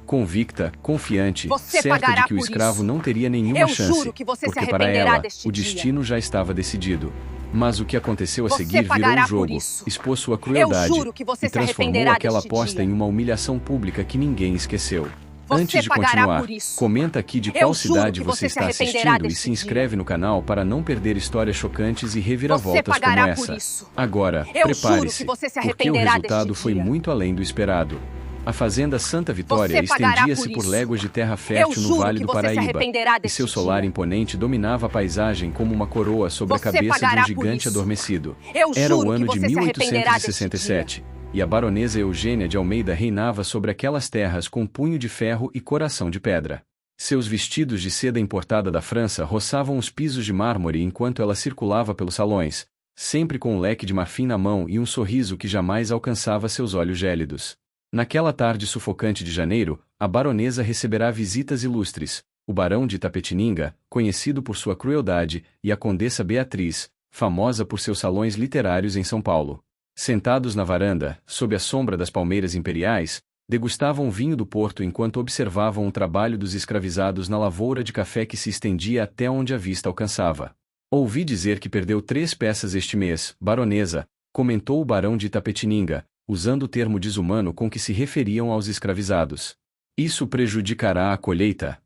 convicta, confiante, Você certa de pagará que o por escravo isso. não teria nenhuma Eu chance, juro que você se porque para arrependerá ela, deste o dia. destino já estava decidido. Mas o que aconteceu a Você seguir virou pagará o por jogo, isso. expôs sua Eu crueldade juro que você e se transformou arrependerá aquela deste aposta dia. em uma humilhação pública que ninguém esqueceu. Você Antes de pagará continuar, por isso. comenta aqui de Eu qual juro cidade que você você se está arrependerá assistindo e deste se inscreve no canal para não perder histórias chocantes e Você reviravoltas como pagará por essa. isso. Agora, Eu juro prepare-se, que você se porque o arrependerá resultado deste foi dia. muito além do esperado. A fazenda Santa Vitória Você pagará estendia-se por por isso. léguas de terra Eu fértil no juro Vale que do você se Paraíba, arrependerá e deste seu solar dia. imponente dominava a paisagem como uma coroa sobre a Você cabeça de um pagará por gigante isso. adormecido. Eu Era o juro que ano de você se arrependerá deste 1867, e a baronesa Eugênia de Almeida reinava sobre aquelas terras com punho de ferro e coração de pedra. Seus vestidos de seda importada da França roçavam os pisos de mármore enquanto ela circulava pelos salões, sempre com um leque de marfim na mão e um sorriso que jamais alcançava seus olhos gélidos. Naquela tarde sufocante de janeiro, a baronesa receberá visitas ilustres, o barão de Itapetininga, conhecido por sua crueldade, e a condessa Beatriz, famosa por seus salões literários em São Paulo. Sentados na varanda, sob a sombra das palmeiras imperiais, degustavam vinho do Porto enquanto observavam o trabalho dos escravizados na lavoura de café que se estendia até onde a vista alcançava. Ouvi dizer que perdeu 3 peças este mês, baronesa, comentou o barão de Itapetininga, usando o termo desumano com que se referiam aos escravizados. Isso prejudicará a colheita?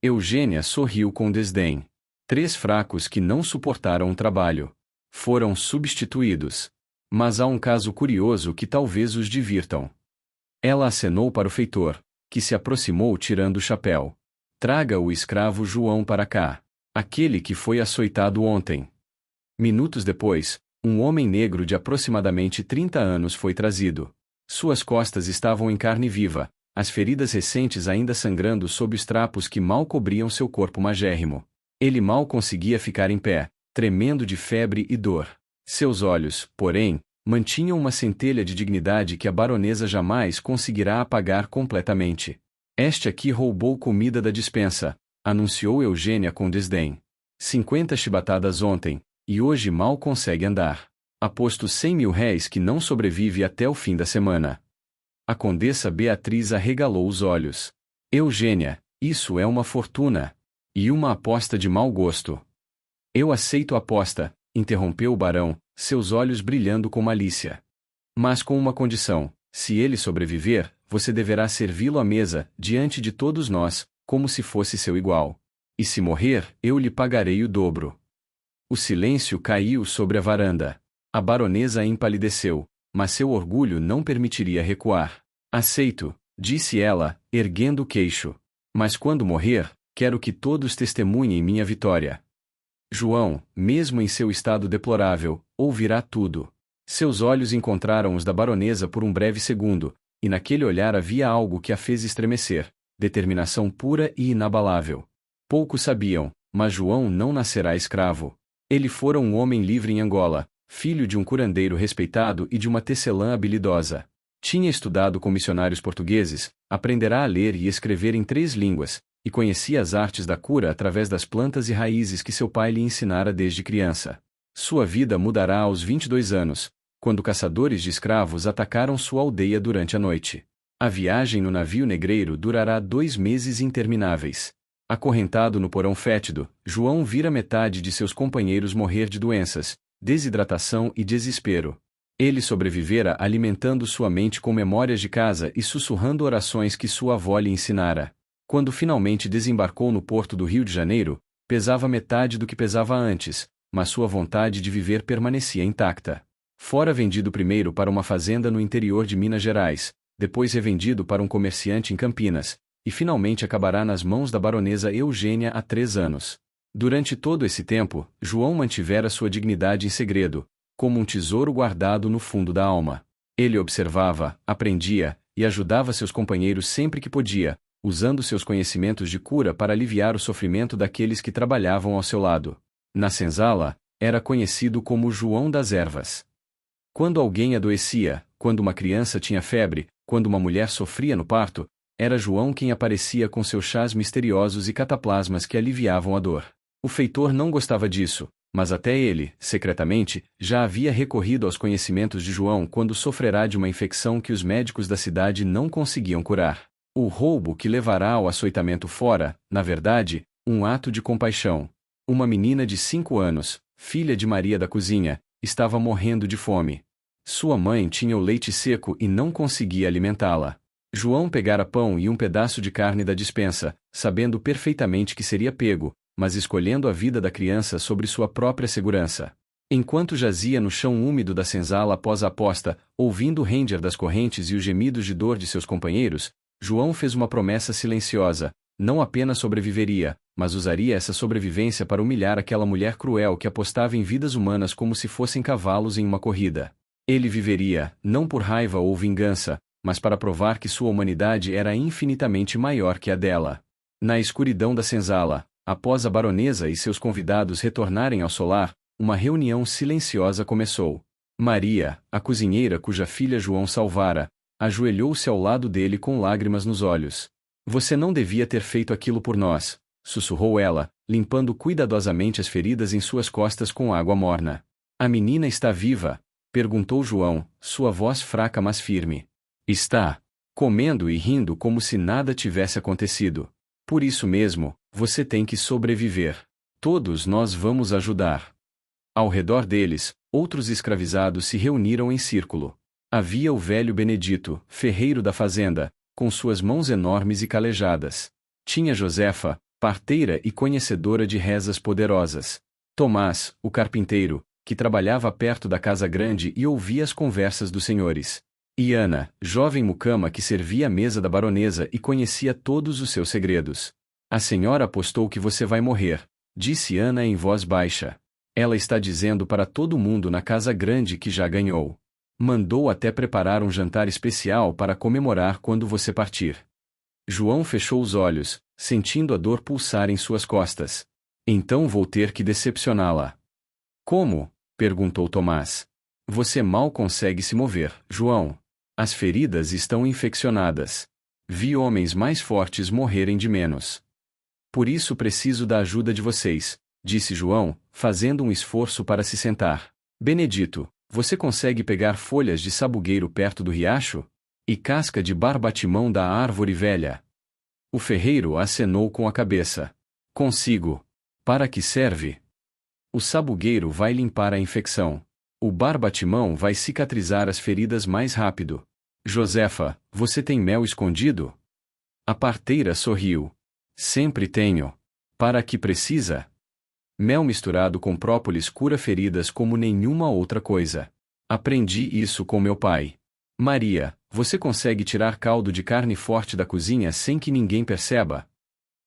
Eugênia sorriu com desdém. 3 fracos que não suportaram o trabalho. Foram substituídos. Mas há um caso curioso que talvez os divirtam. Ela acenou para o feitor, que se aproximou tirando o chapéu. Traga o escravo João para cá. Aquele que foi açoitado ontem. Minutos depois, um homem negro de aproximadamente 30 anos foi trazido. Suas costas estavam em carne viva, as feridas recentes ainda sangrando sob os trapos que mal cobriam seu corpo magérrimo. Ele mal conseguia ficar em pé, tremendo de febre e dor. Seus olhos, porém, mantinham uma centelha de dignidade que a baronesa jamais conseguirá apagar completamente. Este aqui roubou comida da despensa, anunciou Eugênia com desdém. 50 chibatadas ontem, e hoje mal consegue andar. Aposto 100 mil réis que não sobrevive até o fim da semana. A condessa Beatriz arregalou os olhos. Eugênia, isso é uma fortuna. E uma aposta de mau gosto. Eu aceito a aposta, interrompeu o barão, seus olhos brilhando com malícia. Mas com uma condição: se ele sobreviver, você deverá servi-lo à mesa, diante de todos nós, como se fosse seu igual. E se morrer, eu lhe pagarei o dobro. O silêncio caiu sobre a varanda. A baronesa empalideceu, mas seu orgulho não permitiria recuar. Aceito, disse ela, erguendo o queixo. Mas quando morrer, quero que todos testemunhem minha vitória. João, mesmo em seu estado deplorável, ouvirá tudo. Seus olhos encontraram os da baronesa por um breve segundo, e naquele olhar havia algo que a fez estremecer, determinação pura e inabalável. Poucos sabiam, mas João não nascerá escravo. Ele fora um homem livre em Angola, filho de um curandeiro respeitado e de uma tecelã habilidosa. Tinha estudado com missionários portugueses, aprenderá a ler e escrever em 3 línguas, e conhecia as artes da cura através das plantas e raízes que seu pai lhe ensinara desde criança. Sua vida mudará aos 22 anos, quando caçadores de escravos atacaram sua aldeia durante a noite. A viagem no navio negreiro durará 2 meses intermináveis. Acorrentado no porão fétido, João vira metade de seus companheiros morrer de doenças, desidratação e desespero. Ele sobrevivera alimentando sua mente com memórias de casa e sussurrando orações que sua avó lhe ensinara. Quando finalmente desembarcou no porto do Rio de Janeiro, pesava metade do que pesava antes, mas sua vontade de viver permanecia intacta. Fora vendido primeiro para uma fazenda no interior de Minas Gerais, depois revendido para um comerciante em Campinas, e finalmente acabará nas mãos da baronesa Eugênia há 3 anos. Durante todo esse tempo, João mantivera sua dignidade em segredo, como um tesouro guardado no fundo da alma. Ele observava, aprendia, e ajudava seus companheiros sempre que podia, usando seus conhecimentos de cura para aliviar o sofrimento daqueles que trabalhavam ao seu lado. Na senzala, era conhecido como João das Ervas. Quando alguém adoecia, quando uma criança tinha febre, quando uma mulher sofria no parto, era João quem aparecia com seus chás misteriosos e cataplasmas que aliviavam a dor. O feitor não gostava disso, mas até ele, secretamente, já havia recorrido aos conhecimentos de João quando sofrerá de uma infecção que os médicos da cidade não conseguiam curar. O roubo que levará ao açoitamento fora, na verdade, um ato de compaixão. Uma menina de 5 anos, filha de Maria da cozinha, estava morrendo de fome. Sua mãe tinha o leite seco e não conseguia alimentá-la. João pegara pão e um pedaço de carne da despensa, sabendo perfeitamente que seria pego, mas escolhendo a vida da criança sobre sua própria segurança. Enquanto jazia no chão úmido da senzala após a aposta, ouvindo o ranger das correntes e os gemidos de dor de seus companheiros, João fez uma promessa silenciosa: não apenas sobreviveria, mas usaria essa sobrevivência para humilhar aquela mulher cruel que apostava em vidas humanas como se fossem cavalos em uma corrida. Ele viveria, não por raiva ou vingança, mas para provar que sua humanidade era infinitamente maior que a dela. Na escuridão da senzala, após a baronesa e seus convidados retornarem ao solar, uma reunião silenciosa começou. Maria, a cozinheira cuja filha João salvara, ajoelhou-se ao lado dele com lágrimas nos olhos. Você não devia ter feito aquilo por nós, sussurrou ela, limpando cuidadosamente as feridas em suas costas com água morna. A menina está viva? Perguntou João, sua voz fraca mas firme. Está. Comendo e rindo como se nada tivesse acontecido. Por isso mesmo, você tem que sobreviver. Todos nós vamos ajudar. Ao redor deles, outros escravizados se reuniram em círculo. Havia o velho Benedito, ferreiro da fazenda, com suas mãos enormes e calejadas. Tinha Josefa, parteira e conhecedora de rezas poderosas. Tomás, o carpinteiro, que trabalhava perto da casa grande e ouvia as conversas dos senhores. E Ana, jovem mucama que servia à mesa da baronesa e conhecia todos os seus segredos. A senhora apostou que você vai morrer, disse Ana em voz baixa. Ela está dizendo para todo mundo na casa grande que já ganhou. Mandou até preparar um jantar especial para comemorar quando você partir. João fechou os olhos, sentindo a dor pulsar em suas costas. Então vou ter que decepcioná-la. Como? Perguntou Tomás. Você mal consegue se mover, João. As feridas estão infeccionadas. Vi homens mais fortes morrerem de menos. Por isso preciso da ajuda de vocês, disse João, fazendo um esforço para se sentar. Benedito, você consegue pegar folhas de sabugueiro perto do riacho? E casca de barbatimão da árvore velha? O ferreiro acenou com a cabeça. Consigo. Para que serve? O sabugueiro vai limpar a infecção. O barbatimão vai cicatrizar as feridas mais rápido. Josefa, você tem mel escondido? A parteira sorriu. Sempre tenho. Para que precisa? Mel misturado com própolis cura feridas como nenhuma outra coisa. Aprendi isso com meu pai. Maria, você consegue tirar caldo de carne forte da cozinha sem que ninguém perceba?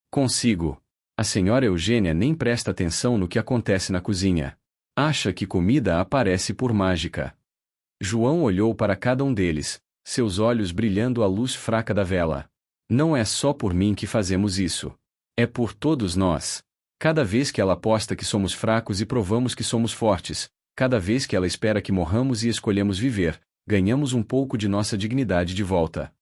Consigo. A senhora Eugênia nem presta atenção no que acontece na cozinha. Acha que comida aparece por mágica. João olhou para cada um deles, seus olhos brilhando à luz fraca da vela. Não é só por mim que fazemos isso. É por todos nós. Cada vez que ela aposta que somos fracos e provamos que somos fortes, cada vez que ela espera que morramos e escolhemos viver, ganhamos um pouco de nossa dignidade de volta.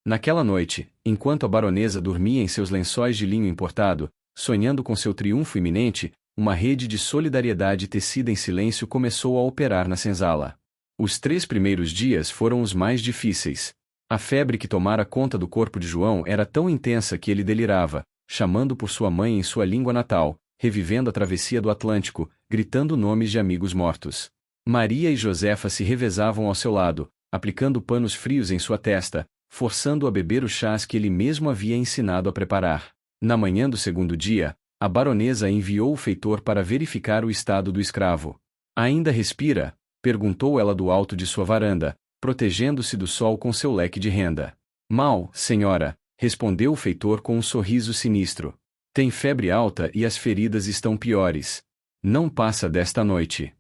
Naquela noite, enquanto a baronesa dormia em seus lençóis de linho importado, sonhando com seu triunfo iminente, uma rede de solidariedade tecida em silêncio começou a operar na senzala. Os 3 primeiros dias foram os mais difíceis. A febre que tomara conta do corpo de João era tão intensa que ele delirava, chamando por sua mãe em sua língua natal, revivendo a travessia do Atlântico, gritando nomes de amigos mortos. Maria e Josefa se revezavam ao seu lado, aplicando panos frios em sua testa, forçando-o a beber os chás que ele mesmo havia ensinado a preparar. Na manhã do segundo dia, a baronesa enviou o feitor para verificar o estado do escravo. Ainda respira? Perguntou ela do alto de sua varanda, protegendo-se do sol com seu leque de renda. Mal, senhora, respondeu o feitor com um sorriso sinistro. Tem febre alta e as feridas estão piores. Não passa desta noite.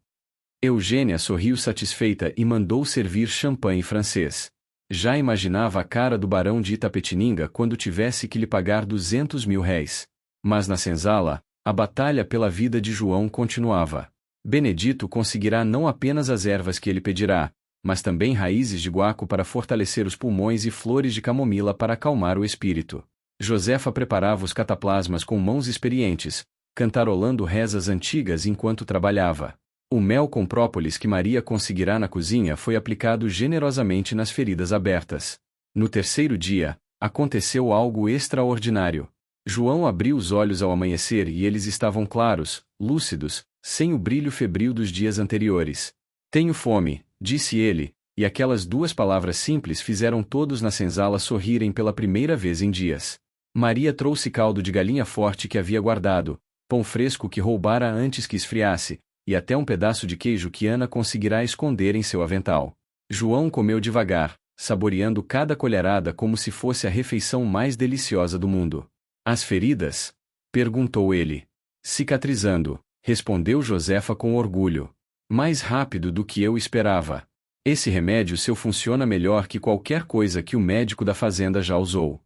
Eugênia sorriu satisfeita e mandou servir champanhe francês. Já imaginava a cara do barão de Itapetininga quando tivesse que lhe pagar 200 mil réis. Mas na senzala, a batalha pela vida de João continuava. Benedito conseguirá não apenas as ervas que ele pedirá, mas também raízes de guaco para fortalecer os pulmões e flores de camomila para acalmar o espírito. Josefa preparava os cataplasmas com mãos experientes, cantarolando rezas antigas enquanto trabalhava. O mel com própolis que Maria conseguirá na cozinha foi aplicado generosamente nas feridas abertas. No terceiro dia, Aconteceu algo extraordinário. João abriu os olhos ao amanhecer e eles estavam claros, lúcidos, sem o brilho febril dos dias anteriores. Tenho fome, disse ele, e aquelas duas palavras simples fizeram todos na senzala sorrirem pela primeira vez em dias. Maria trouxe caldo de galinha forte que havia guardado, pão fresco que roubara antes que esfriasse, e até um pedaço de queijo que Ana conseguirá esconder em seu avental. João comeu devagar, saboreando cada colherada como se fosse a refeição mais deliciosa do mundo. As feridas? Perguntou ele. Cicatrizando, respondeu Josefa com orgulho. Mais rápido do que eu esperava. Esse remédio seu funciona melhor que qualquer coisa que o médico da fazenda já usou.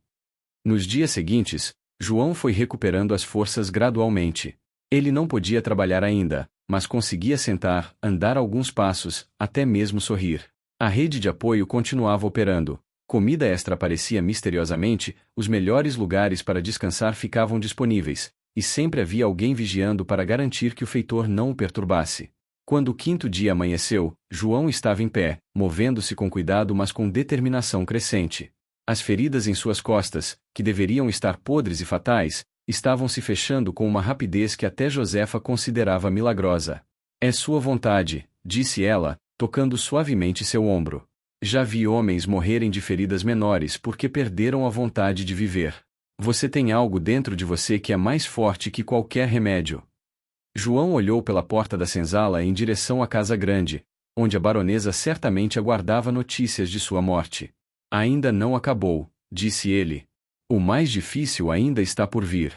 Nos dias seguintes, João foi recuperando as forças gradualmente. Ele não podia trabalhar ainda, mas conseguia sentar, andar alguns passos, até mesmo sorrir. A rede de apoio continuava operando. Comida extra aparecia misteriosamente, os melhores lugares para descansar ficavam disponíveis, e sempre havia alguém vigiando para garantir que o feitor não o perturbasse. Quando o quinto dia amanheceu, João estava em pé, movendo-se com cuidado mas com determinação crescente. As feridas em suas costas, que deveriam estar podres e fatais, estavam se fechando com uma rapidez que até Josefa considerava milagrosa. É sua vontade, disse ela, tocando suavemente seu ombro. Já vi homens morrerem de feridas menores porque perderam a vontade de viver. Você tem algo dentro de você que é mais forte que qualquer remédio. João olhou pela porta da senzala em direção à casa grande, onde a baronesa certamente aguardava notícias de sua morte. Ainda não acabou, disse ele. O mais difícil ainda está por vir.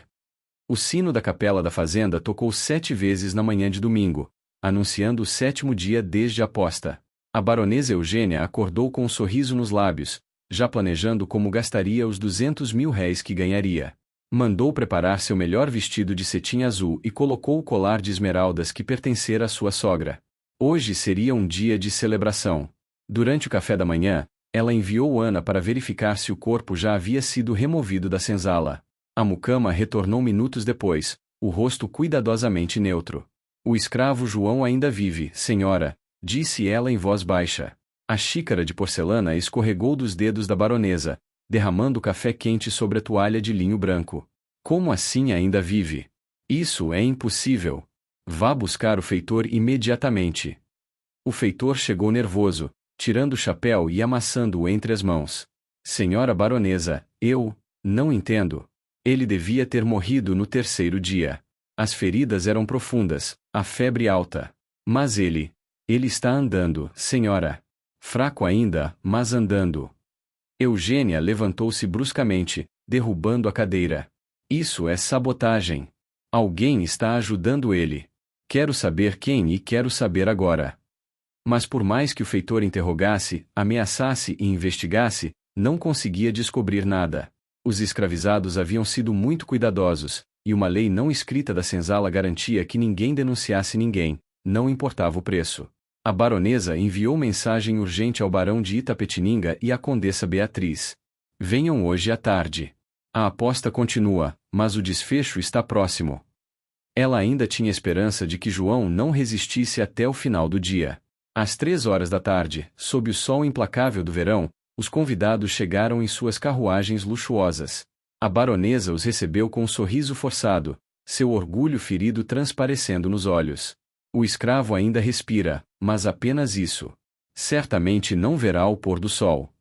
O sino da capela da fazenda tocou 7 vezes na manhã de domingo, anunciando o 7º dia desde a posta. A baronesa Eugênia acordou com um sorriso nos lábios, já planejando como gastaria os 200 mil réis que ganharia. Mandou preparar seu melhor vestido de cetim azul e colocou o colar de esmeraldas que pertencera à sua sogra. Hoje seria um dia de celebração. Durante o café da manhã, ela enviou Ana para verificar se o corpo já havia sido removido da senzala. A mucama retornou minutos depois, o rosto cuidadosamente neutro. O escravo João ainda vive, senhora, disse ela em voz baixa. A xícara de porcelana escorregou dos dedos da baronesa, derramando café quente sobre a toalha de linho branco. Como assim ainda vive? Isso é impossível. Vá buscar o feitor imediatamente. O feitor chegou nervoso, tirando o chapéu e amassando-o entre as mãos. Senhora baronesa, eu não entendo. Ele devia ter morrido no 3º dia. As feridas eram profundas, a febre alta. Mas ele está andando, senhora. Fraco ainda, mas andando. Eugênia levantou-se bruscamente, derrubando a cadeira. Isso é sabotagem. Alguém está ajudando ele. Quero saber quem e quero saber agora. Mas por mais que o feitor interrogasse, ameaçasse e investigasse, não conseguia descobrir nada. Os escravizados haviam sido muito cuidadosos, e uma lei não escrita da senzala garantia que ninguém denunciasse ninguém, não importava o preço. A baronesa enviou mensagem urgente ao barão de Itapetininga e à condessa Beatriz. Venham hoje à tarde. A aposta continua, mas o desfecho está próximo. Ela ainda tinha esperança de que João não resistisse até o final do dia. Às 3 horas da tarde, sob o sol implacável do verão, os convidados chegaram em suas carruagens luxuosas. A baronesa os recebeu com um sorriso forçado, seu orgulho ferido transparecendo nos olhos. O escravo ainda respira, mas apenas isso. Certamente não verá o pôr do sol.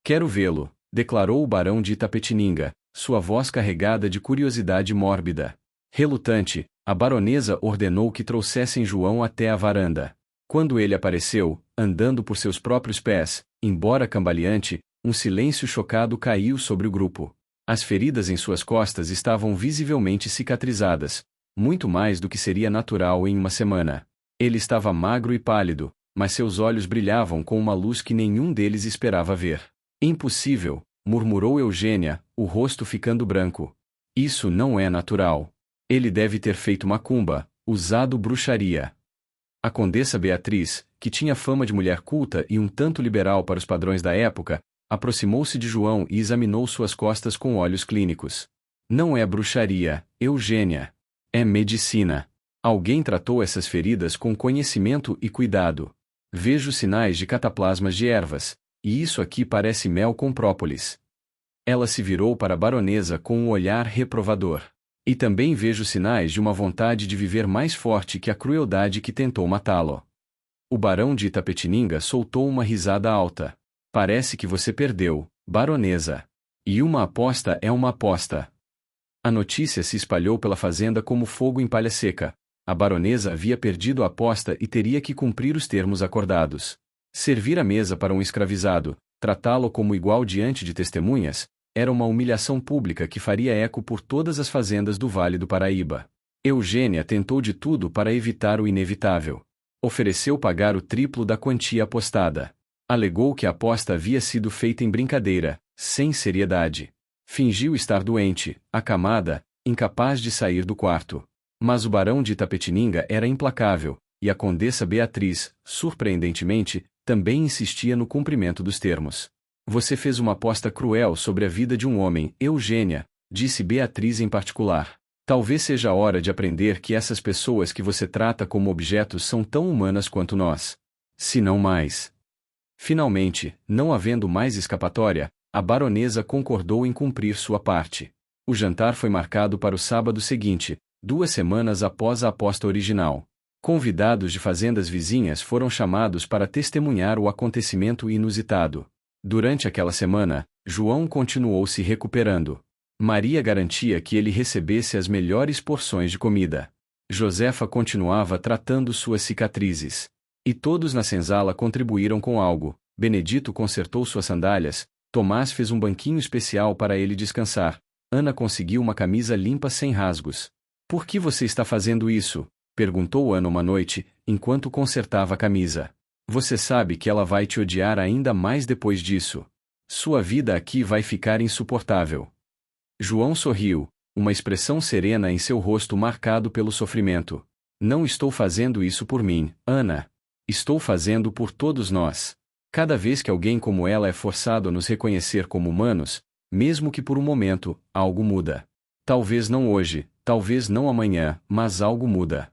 Quero vê-lo, declarou o barão de Itapetininga, sua voz carregada de curiosidade mórbida. Relutante, a baronesa ordenou que trouxessem João até a varanda. Quando ele apareceu, andando por seus próprios pés, embora cambaleante, um silêncio chocado caiu sobre o grupo. As feridas em suas costas estavam visivelmente cicatrizadas, muito mais do que seria natural em uma semana. Ele estava magro e pálido, mas seus olhos brilhavam com uma luz que nenhum deles esperava ver. Impossível, murmurou Eugênia, o rosto ficando branco. Isso não é natural. Ele deve ter feito macumba, usado bruxaria. A condessa Beatriz, que tinha fama de mulher culta e um tanto liberal para os padrões da época, aproximou-se de João e examinou suas costas com olhos clínicos. Não é bruxaria, Eugênia. É medicina. Alguém tratou essas feridas com conhecimento e cuidado. Vejo sinais de cataplasmas de ervas, e isso aqui parece mel com própolis. Ela se virou para a baronesa com um olhar reprovador. E também vejo sinais de uma vontade de viver mais forte que a crueldade que tentou matá-lo. O barão de Itapetininga soltou uma risada alta. Parece que você perdeu, baronesa. E uma aposta é uma aposta. A notícia se espalhou pela fazenda como fogo em palha seca. A baronesa havia perdido a aposta e teria que cumprir os termos acordados. Servir a mesa para um escravizado, tratá-lo como igual diante de testemunhas, era uma humilhação pública que faria eco por todas as fazendas do Vale do Paraíba. Eugênia tentou de tudo para evitar o inevitável. Ofereceu pagar o triplo da quantia apostada. Alegou que a aposta havia sido feita em brincadeira, sem seriedade. Fingiu estar doente, acamada, incapaz de sair do quarto. Mas o barão de Itapetininga era implacável, e a condessa Beatriz, surpreendentemente, também insistia no cumprimento dos termos. Você fez uma aposta cruel sobre a vida de um homem, Eugênia, disse Beatriz em particular. Talvez seja a hora de aprender que essas pessoas que você trata como objetos são tão humanas quanto nós. Se não mais. Finalmente, não havendo mais escapatória, a baronesa concordou em cumprir sua parte. O jantar foi marcado para o sábado seguinte, 2 semanas após a aposta original. Convidados de fazendas vizinhas foram chamados para testemunhar o acontecimento inusitado. Durante aquela semana, João continuou se recuperando. Maria garantia que ele recebesse as melhores porções de comida. Josefa continuava tratando suas cicatrizes. E todos na senzala contribuíram com algo. Benedito consertou suas sandálias, Tomás fez um banquinho especial para ele descansar. Ana conseguiu uma camisa limpa sem rasgos. Por que você está fazendo isso? Perguntou Ana uma noite, enquanto consertava a camisa. Você sabe que ela vai te odiar ainda mais depois disso. Sua vida aqui vai ficar insuportável. João sorriu, uma expressão serena em seu rosto marcado pelo sofrimento. Não estou fazendo isso por mim, Ana. Estou fazendo por todos nós. Cada vez que alguém como ela é forçado a nos reconhecer como humanos, mesmo que por um momento, algo muda. Talvez não hoje, talvez não amanhã, mas algo muda.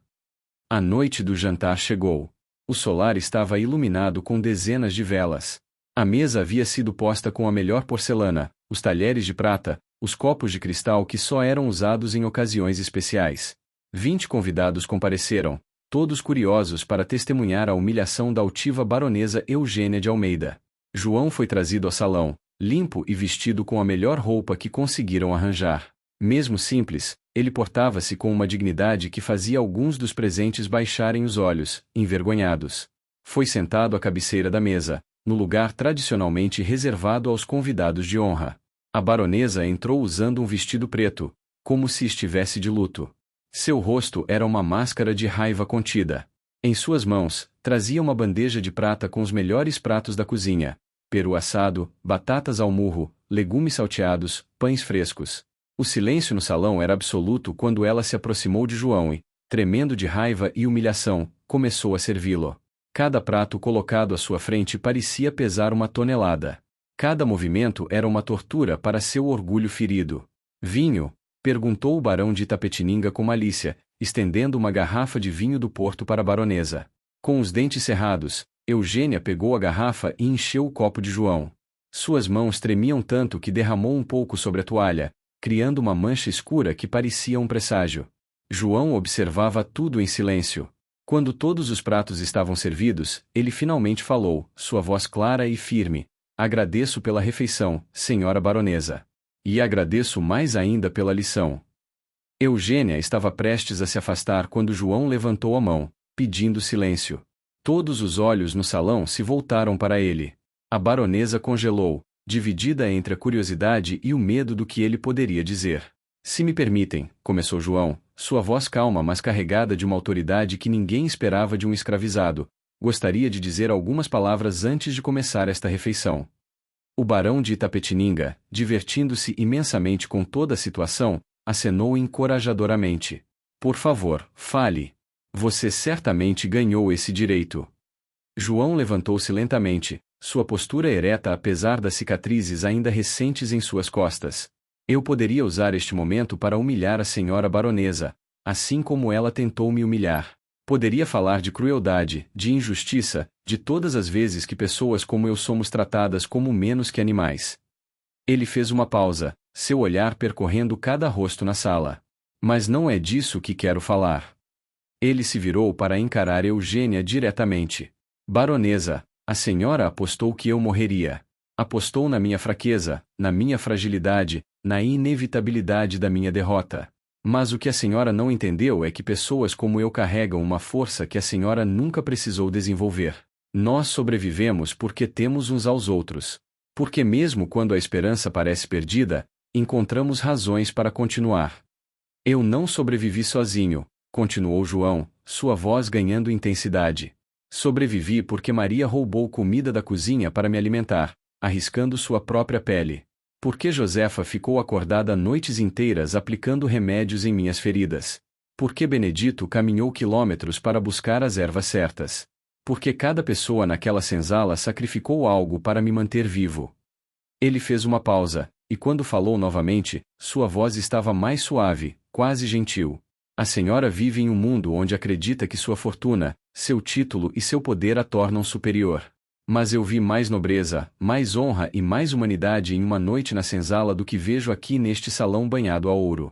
A noite do jantar chegou. O solar estava iluminado com dezenas de velas. A mesa havia sido posta com a melhor porcelana, os talheres de prata, os copos de cristal que só eram usados em ocasiões especiais. 20 convidados compareceram, todos curiosos para testemunhar a humilhação da altiva baronesa Eugênia de Almeida. João foi trazido ao salão, limpo e vestido com a melhor roupa que conseguiram arranjar. Mesmo simples, ele portava-se com uma dignidade que fazia alguns dos presentes baixarem os olhos, envergonhados. Foi sentado à cabeceira da mesa, no lugar tradicionalmente reservado aos convidados de honra. A baronesa entrou usando um vestido preto, como se estivesse de luto. Seu rosto era uma máscara de raiva contida. Em suas mãos, trazia uma bandeja de prata com os melhores pratos da cozinha: peru assado, batatas ao murro, legumes salteados, pães frescos. O silêncio no salão era absoluto quando ela se aproximou de João e, tremendo de raiva e humilhação, começou a servi-lo. Cada prato colocado à sua frente parecia pesar 1 tonelada. Cada movimento era uma tortura para seu orgulho ferido. Vinho? Perguntou o barão de Itapetininga com malícia, estendendo uma garrafa de vinho do Porto para a baronesa. Com os dentes cerrados, Eugênia pegou a garrafa e encheu o copo de João. Suas mãos tremiam tanto que derramou um pouco sobre a toalha, criando uma mancha escura que parecia um presságio. João observava tudo em silêncio. Quando todos os pratos estavam servidos, ele finalmente falou, sua voz clara e firme: agradeço pela refeição, senhora baronesa. E agradeço mais ainda pela lição. Eugênia estava prestes a se afastar quando João levantou a mão, pedindo silêncio. Todos os olhos no salão se voltaram para ele. A baronesa congelou, dividida entre a curiosidade e o medo do que ele poderia dizer. Se me permitem, começou João, sua voz calma mas carregada de uma autoridade que ninguém esperava de um escravizado, gostaria de dizer algumas palavras antes de começar esta refeição. O barão de Itapetininga, divertindo-se imensamente com toda a situação, acenou encorajadoramente. Por favor, fale. Você certamente ganhou esse direito. João levantou-se lentamente, sua postura ereta apesar das cicatrizes ainda recentes em suas costas. Eu poderia usar este momento para humilhar a senhora baronesa, assim como ela tentou me humilhar. Poderia falar de crueldade, de injustiça, de todas as vezes que pessoas como eu somos tratadas como menos que animais. Ele fez uma pausa, seu olhar percorrendo cada rosto na sala. Mas não é disso que quero falar. Ele se virou para encarar Eugênia diretamente. Baronesa, a senhora apostou que eu morreria. Apostou na minha fraqueza, na minha fragilidade, na inevitabilidade da minha derrota. Mas o que a senhora não entendeu é que pessoas como eu carregam uma força que a senhora nunca precisou desenvolver. Nós sobrevivemos porque temos uns aos outros. Porque mesmo quando a esperança parece perdida, encontramos razões para continuar. Eu não sobrevivi sozinho, continuou João, sua voz ganhando intensidade. Sobrevivi porque Maria roubou comida da cozinha para me alimentar, arriscando sua própria pele. Porque Josefa ficou acordada noites inteiras aplicando remédios em minhas feridas. Porque Benedito caminhou quilômetros para buscar as ervas certas. Porque cada pessoa naquela senzala sacrificou algo para me manter vivo. Ele fez uma pausa, e quando falou novamente, sua voz estava mais suave, quase gentil. A senhora vive em um mundo onde acredita que sua fortuna, seu título e seu poder a tornam superior. Mas eu vi mais nobreza, mais honra e mais humanidade em uma noite na senzala do que vejo aqui neste salão banhado a ouro.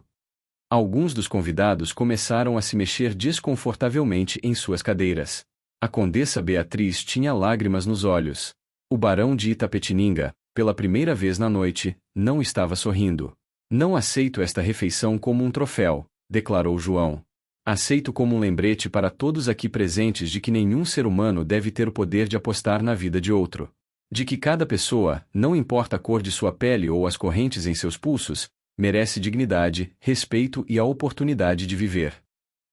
Alguns dos convidados começaram a se mexer desconfortavelmente em suas cadeiras. A condessa Beatriz tinha lágrimas nos olhos. O barão de Itapetininga, pela primeira vez na noite, não estava sorrindo. Não aceito esta refeição como um troféu, declarou João. Aceito como um lembrete para todos aqui presentes de que nenhum ser humano deve ter o poder de apostar na vida de outro. De que cada pessoa, não importa a cor de sua pele ou as correntes em seus pulsos, merece dignidade, respeito e a oportunidade de viver.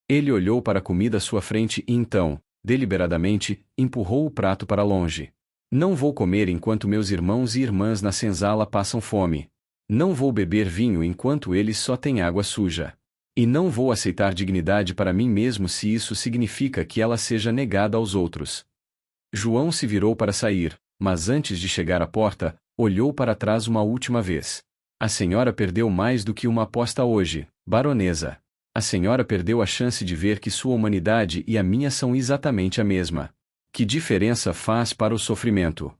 Ele olhou para a comida à sua frente e então, deliberadamente, empurrou o prato para longe. Não vou comer enquanto meus irmãos e irmãs na senzala passam fome. Não vou beber vinho enquanto eles só têm água suja. E não vou aceitar dignidade para mim mesmo se isso significa que ela seja negada aos outros. João se virou para sair, mas antes de chegar à porta, olhou para trás uma última vez. A senhora perdeu mais do que uma aposta hoje, baronesa. A senhora perdeu a chance de ver que sua humanidade e a minha são exatamente a mesma. Que diferença faz para o sofrimento?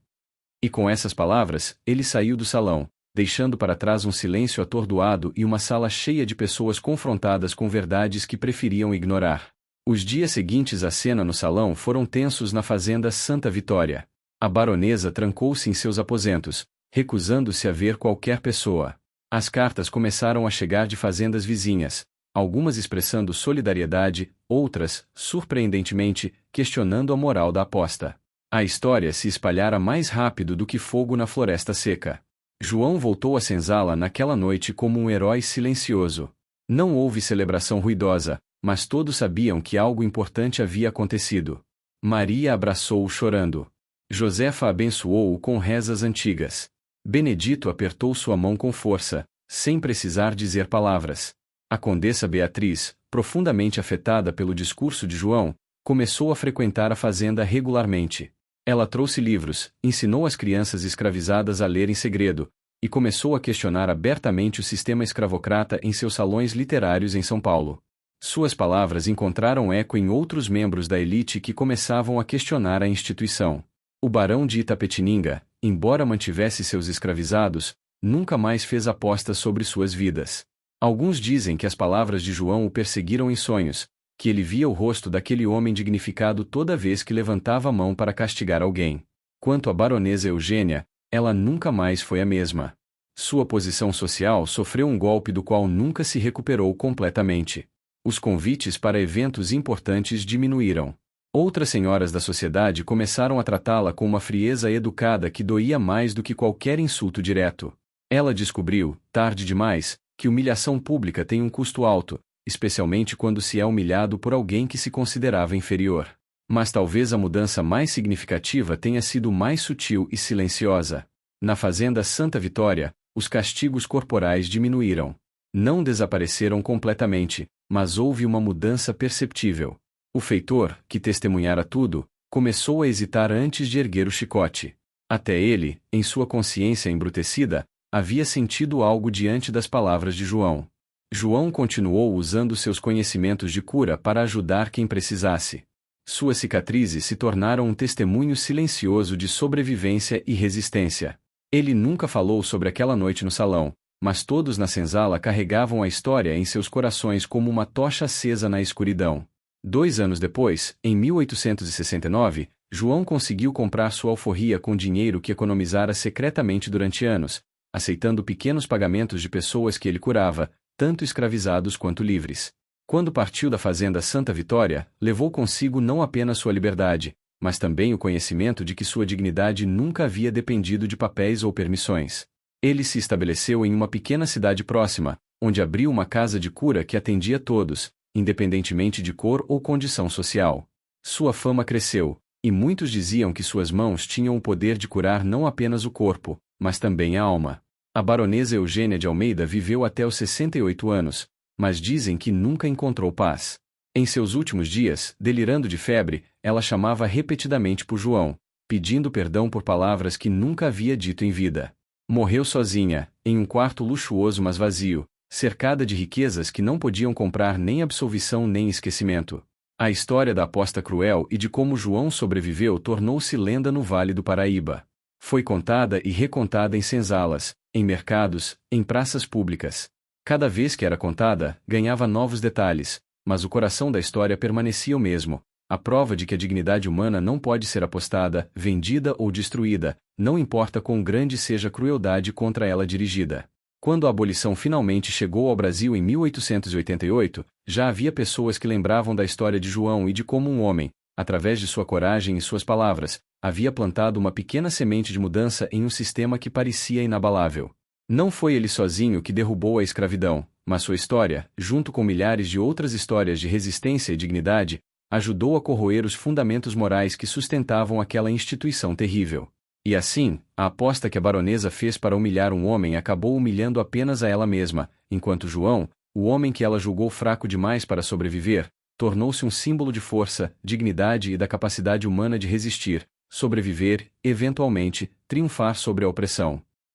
E com essas palavras, ele saiu do salão, deixando para trás um silêncio atordoado e uma sala cheia de pessoas confrontadas com verdades que preferiam ignorar. Os dias seguintes à cena no salão foram tensos na fazenda Santa Vitória. A baronesa trancou-se em seus aposentos, recusando-se a ver qualquer pessoa. As cartas começaram a chegar de fazendas vizinhas, algumas expressando solidariedade, outras, surpreendentemente, questionando a moral da aposta. A história se espalhara mais rápido do que fogo na floresta seca. João voltou à senzala naquela noite como um herói silencioso. Não houve celebração ruidosa, mas todos sabiam que algo importante havia acontecido. Maria abraçou-o chorando. Josefa abençoou-o com rezas antigas. Benedito apertou sua mão com força, sem precisar dizer palavras. A condessa Beatriz, profundamente afetada pelo discurso de João, começou a frequentar a fazenda regularmente. Ela trouxe livros, ensinou as crianças escravizadas a ler em segredo, e começou a questionar abertamente o sistema escravocrata em seus salões literários em São Paulo. Suas palavras encontraram eco em outros membros da elite que começavam a questionar a instituição. O barão de Itapetininga, embora mantivesse seus escravizados, nunca mais fez apostas sobre suas vidas. Alguns dizem que as palavras de João o perseguiram em sonhos, que ele via o rosto daquele homem dignificado toda vez que levantava a mão para castigar alguém. Quanto à baronesa Eugênia, ela nunca mais foi a mesma. Sua posição social sofreu um golpe do qual nunca se recuperou completamente. Os convites para eventos importantes diminuíram. Outras senhoras da sociedade começaram a tratá-la com uma frieza educada que doía mais do que qualquer insulto direto. Ela descobriu, tarde demais, que humilhação pública tem um custo alto, especialmente quando se é humilhado por alguém que se considerava inferior. Mas talvez a mudança mais significativa tenha sido mais sutil e silenciosa. Na fazenda Santa Vitória, os castigos corporais diminuíram. Não desapareceram completamente, mas houve uma mudança perceptível. O feitor, que testemunhara tudo, começou a hesitar antes de erguer o chicote. Até ele, em sua consciência embrutecida, havia sentido algo diante das palavras de João. João continuou usando seus conhecimentos de cura para ajudar quem precisasse. Suas cicatrizes se tornaram um testemunho silencioso de sobrevivência e resistência. Ele nunca falou sobre aquela noite no salão, mas todos na senzala carregavam a história em seus corações como uma tocha acesa na escuridão. 2 anos depois, em 1869, João conseguiu comprar sua alforria com dinheiro que economizara secretamente durante anos, aceitando pequenos pagamentos de pessoas que ele curava, tanto escravizados quanto livres. Quando partiu da fazenda Santa Vitória, levou consigo não apenas sua liberdade, mas também o conhecimento de que sua dignidade nunca havia dependido de papéis ou permissões. Ele se estabeleceu em uma pequena cidade próxima, onde abriu uma casa de cura que atendia todos, independentemente de cor ou condição social. Sua fama cresceu, e muitos diziam que suas mãos tinham o poder de curar não apenas o corpo, mas também a alma. A baronesa Eugênia de Almeida viveu até os 68 anos, mas dizem que nunca encontrou paz. Em seus últimos dias, delirando de febre, ela chamava repetidamente por João, pedindo perdão por palavras que nunca havia dito em vida. Morreu sozinha, em um quarto luxuoso mas vazio, cercada de riquezas que não podiam comprar nem absolvição nem esquecimento. A história da aposta cruel e de como João sobreviveu tornou-se lenda no Vale do Paraíba. Foi contada e recontada em senzalas, em mercados, em praças públicas. Cada vez que era contada, ganhava novos detalhes, mas o coração da história permanecia o mesmo, a prova de que a dignidade humana não pode ser apostada, vendida ou destruída, não importa quão grande seja a crueldade contra ela dirigida. Quando a abolição finalmente chegou ao Brasil em 1888, já havia pessoas que lembravam da história de João e de como um homem, através de sua coragem e suas palavras, havia plantado uma pequena semente de mudança em um sistema que parecia inabalável. Não foi ele sozinho que derrubou a escravidão, mas sua história, junto com milhares de outras histórias de resistência e dignidade, ajudou a corroer os fundamentos morais que sustentavam aquela instituição terrível. E assim, a aposta que a baronesa fez para humilhar um homem acabou humilhando apenas a ela mesma, enquanto João, o homem que ela julgou fraco demais para sobreviver, tornou-se um símbolo de força, dignidade e da capacidade humana de resistir, sobreviver, eventualmente, triunfar sobre a opressão.